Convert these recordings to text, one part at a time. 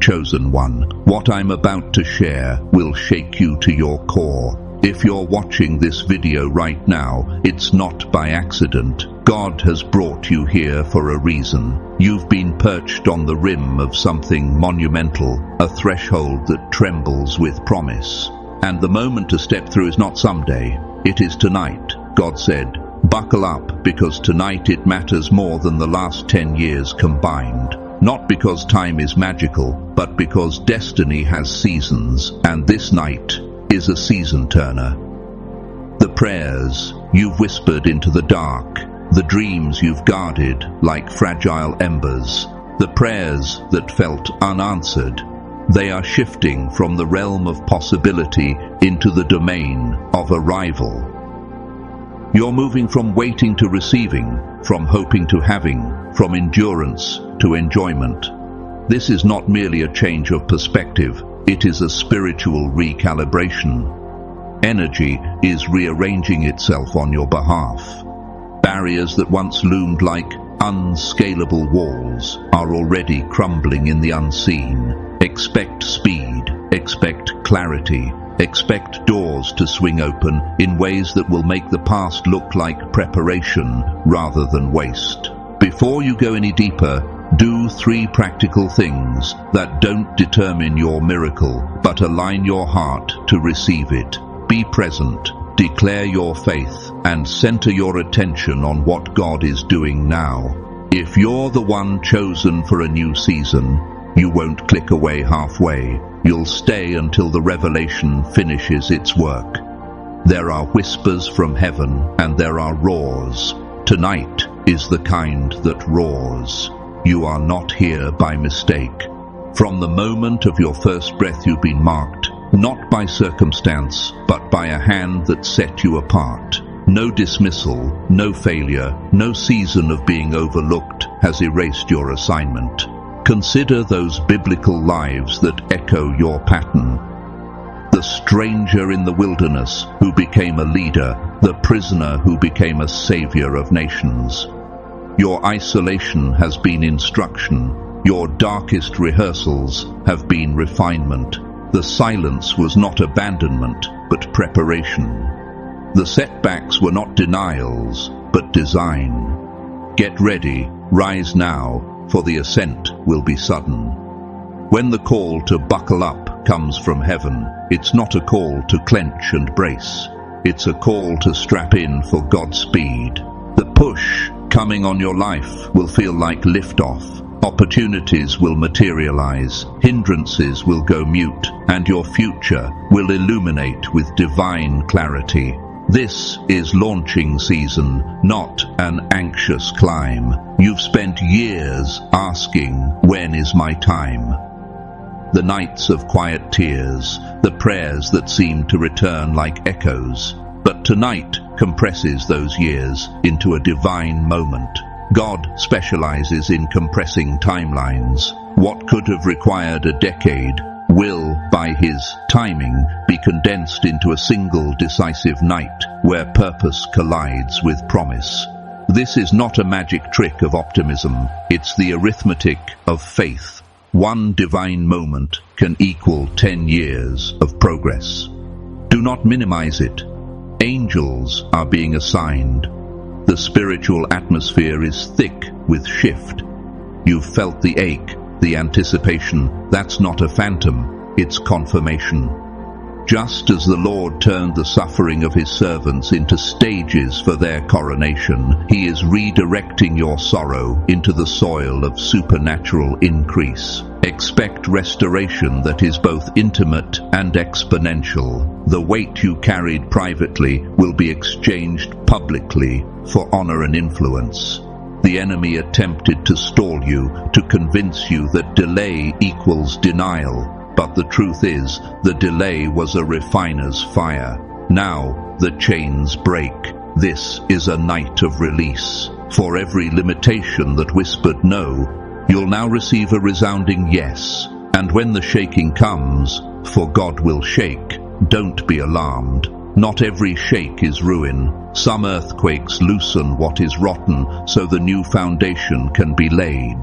chosen one. What I'm about to share will shake you to your core. If you're watching this video right now, it's not by accident. God has brought you here for a reason. You've been perched on the rim of something monumental, a threshold that trembles with promise. And the moment to step through is not someday, it is tonight. God said, "Buckle up, because tonight it matters more than the last 10 years combined." Not because time is magical, but because destiny has seasons, and this night is a season turner. The prayers you've whispered into the dark, the dreams you've guarded like fragile embers, the prayers that felt unanswered, they are shifting from the realm of possibility into the domain of arrival. You're moving from waiting to receiving, from hoping to having, from endurance to enjoyment. This is not merely a change of perspective, it is a spiritual recalibration. Energy is rearranging itself on your behalf. Barriers that once loomed like unscalable walls are already crumbling in the unseen. Expect speed, expect clarity, expect doors to swing open in ways that will make the past look like preparation rather than waste. Before you go any deeper, do 3 practical things that don't determine your miracle, but align your heart to receive it. Be present, declare your faith, and center your attention on what God is doing now. If you're the one chosen for a new season, you won't click away halfway. You'll stay until the revelation finishes its work. There are whispers from heaven, and there are roars. Tonight is the kind that roars. You are not here by mistake. From the moment of your first breath you've been marked, not by circumstance, but by a hand that set you apart. No dismissal, no failure, no season of being overlooked has erased your assignment. Consider those biblical lives that echo your pattern. The stranger in the wilderness who became a leader, the prisoner who became a savior of nations. Your isolation has been instruction. Your darkest rehearsals have been refinement. The silence was not abandonment, but preparation. The setbacks were not denials, but design. Get ready, rise now, for the ascent will be sudden. When the call to buckle up comes from heaven, it's not a call to clench and brace. It's a call to strap in for God's speed. The push coming on your life will feel like liftoff. Opportunities will materialize, hindrances will go mute, and your future will illuminate with divine clarity. This is launching season, not an anxious climb. You've spent years asking, when is my time? The nights of quiet tears, the prayers that seem to return like echoes. But tonight compresses those years into a divine moment. God specializes in compressing timelines. What could have required a decade will, by His timing, be condensed into a single decisive night where purpose collides with promise. This is not a magic trick of optimism, it's the arithmetic of faith. One divine moment can equal 10 years of progress. Do not minimize it. Angels are being assigned. The spiritual atmosphere is thick with shift. You've felt the ache, the anticipation. That's not a phantom, it's confirmation. Just as the Lord turned the suffering of His servants into stages for their coronation, He is redirecting your sorrow into the soil of supernatural increase. Expect restoration that is both intimate and exponential. The weight you carried privately will be exchanged publicly for honor and influence. The enemy attempted to stall you, to convince you that delay equals denial. But the truth is, the delay was a refiner's fire. Now the chains break. This is a night of release. For every limitation that whispered no, you'll now receive a resounding yes. And when the shaking comes, for God will shake, don't be alarmed. Not every shake is ruin. Some earthquakes loosen what is rotten so the new foundation can be laid.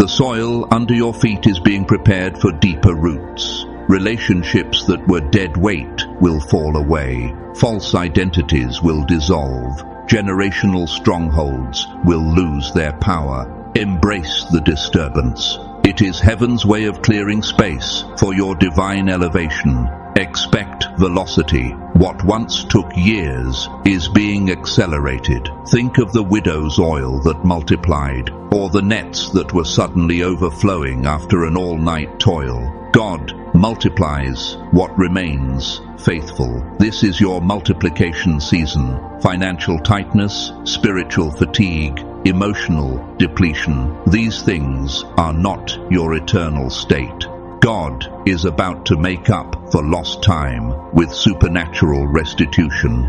The soil under your feet is being prepared for deeper roots. Relationships that were dead weight will fall away. False identities will dissolve. Generational strongholds will lose their power. Embrace the disturbance. It is heaven's way of clearing space for your divine elevation. Expect velocity. What once took years is being accelerated. Think of the widow's oil that multiplied, or the nets that were suddenly overflowing after an all-night toil. God multiplies what remains faithful. This is your multiplication season. Financial tightness, spiritual fatigue, emotional depletion. These things are not your eternal state. God is about to make up for lost time with supernatural restitution.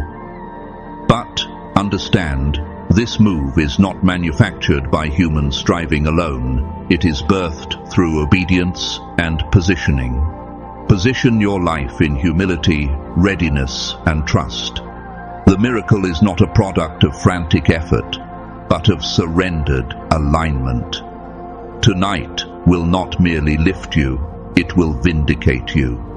But understand, this move is not manufactured by human striving alone. It is birthed through obedience and positioning. Position your life in humility, readiness, and trust. The miracle is not a product of frantic effort, but of surrendered alignment. Tonight will not merely lift you, it will vindicate you.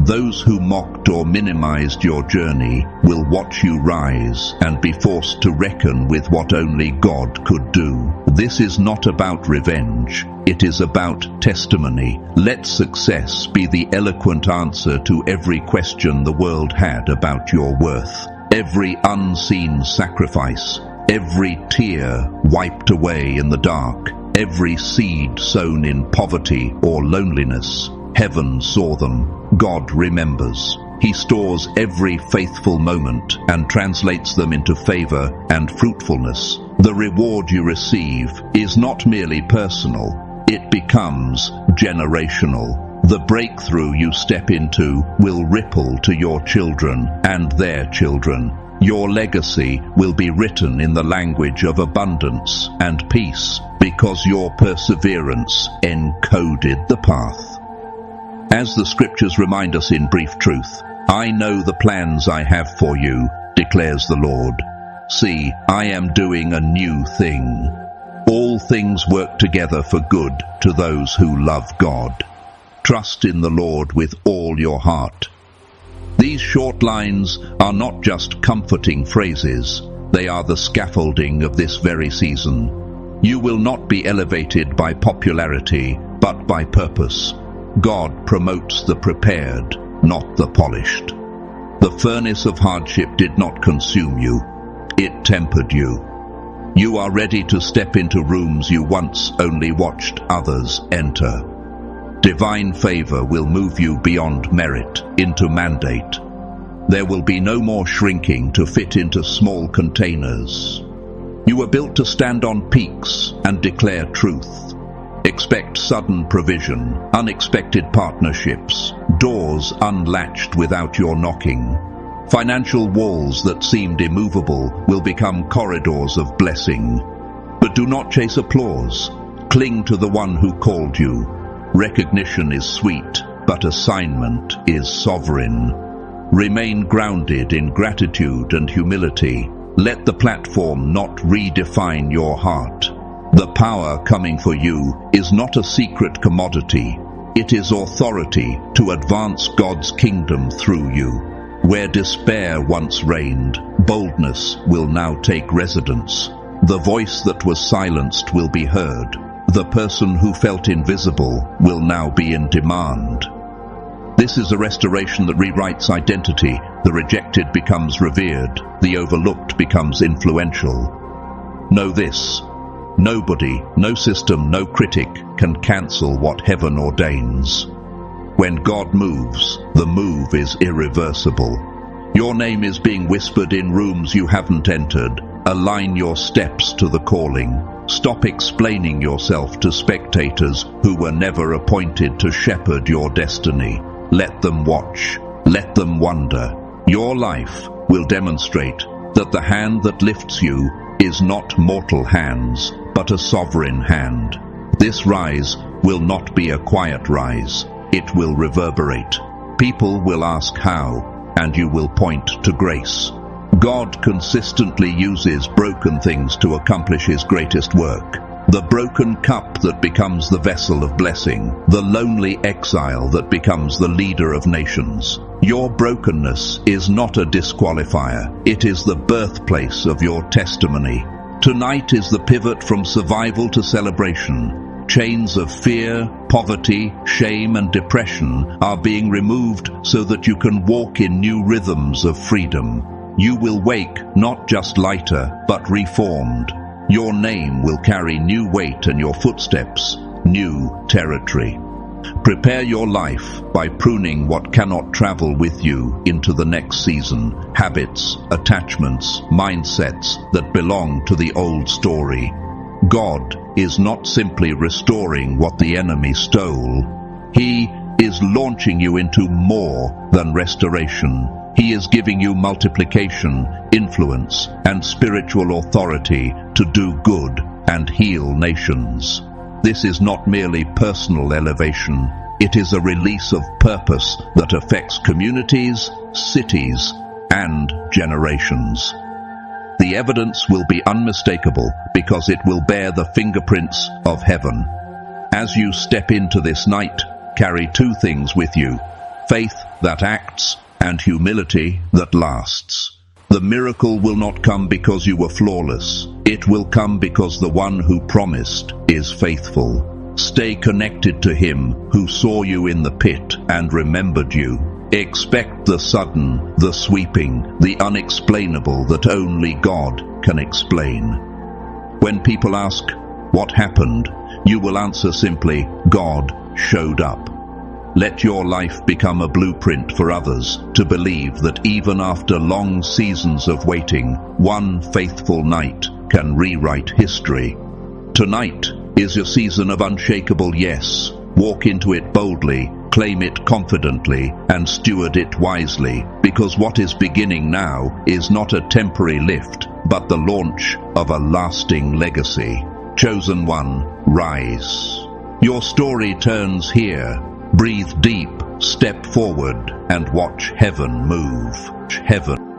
Those who mocked or minimized your journey will watch you rise and be forced to reckon with what only God could do. This is not about revenge. It is about testimony. Let success be the eloquent answer to every question the world had about your worth. Every unseen sacrifice, every tear wiped away in the dark, every seed sown in poverty or loneliness, heaven saw them. God remembers. He stores every faithful moment and translates them into favor and fruitfulness. The reward you receive is not merely personal, it becomes generational. The breakthrough you step into will ripple to your children and their children. Your legacy will be written in the language of abundance and peace because your perseverance encoded the path. As the scriptures remind us in brief truth, I know the plans I have for you, declares the Lord. See, I am doing a new thing. All things work together for good to those who love God. Trust in the Lord with all your heart. These short lines are not just comforting phrases, they are the scaffolding of this very season. You will not be elevated by popularity, but by purpose. God promotes the prepared, not the polished. The furnace of hardship did not consume you, it tempered you. You are ready to step into rooms you once only watched others enter. Divine favor will move you beyond merit into mandate. There will be no more shrinking to fit into small containers. You were built to stand on peaks and declare truth. Expect sudden provision, unexpected partnerships, doors unlatched without your knocking. Financial walls that seemed immovable will become corridors of blessing. But do not chase applause. Cling to the one who called you. Recognition is sweet, but assignment is sovereign. Remain grounded in gratitude and humility. Let the platform not redefine your heart. The power coming for you is not a secret commodity. It is authority to advance God's kingdom through you. Where despair once reigned, boldness will now take residence. The voice that was silenced will be heard. The person who felt invisible will now be in demand. This is a restoration that rewrites identity. The rejected becomes revered. The overlooked becomes influential. Know this. Nobody, no system, no critic can cancel what heaven ordains. When God moves, the move is irreversible. Your name is being whispered in rooms you haven't entered. Align your steps to the calling. Stop explaining yourself to spectators who were never appointed to shepherd your destiny. Let them watch. Let them wonder. Your life will demonstrate that the hand that lifts you is not mortal hands, but a sovereign hand. This rise will not be a quiet rise. It will reverberate. People will ask how, and you will point to grace. God consistently uses broken things to accomplish His greatest work. The broken cup that becomes the vessel of blessing, the lonely exile that becomes the leader of nations. Your brokenness is not a disqualifier, it is the birthplace of your testimony. Tonight is the pivot from survival to celebration. Chains of fear, poverty, shame and depression are being removed so that you can walk in new rhythms of freedom. You will wake not just lighter, but reformed. Your name will carry new weight and your footsteps, new territory. Prepare your life by pruning what cannot travel with you into the next season. Habits, attachments, mindsets that belong to the old story. God is not simply restoring what the enemy stole. He is launching you into more than restoration. He is giving you multiplication, influence, and spiritual authority to do good and heal nations. This is not merely personal elevation. It is a release of purpose that affects communities, cities, and generations. The evidence will be unmistakable because it will bear the fingerprints of heaven. As you step into this night, carry two things with you: faith that acts and humility that lasts. The miracle will not come because you were flawless. It will come because the one who promised is faithful. Stay connected to him who saw you in the pit and remembered you. Expect the sudden, the sweeping, the unexplainable that only God can explain. When people ask, "What happened?" you will answer simply, "God showed up." Let your life become a blueprint for others to believe that even after long seasons of waiting, one faithful night can rewrite history. Tonight is your season of unshakable yes. Walk into it boldly, claim it confidently, and steward it wisely, because what is beginning now is not a temporary lift, but the launch of a lasting legacy. Chosen one, rise. Your story turns here. Breathe deep, step forward, and watch heaven move. Heaven.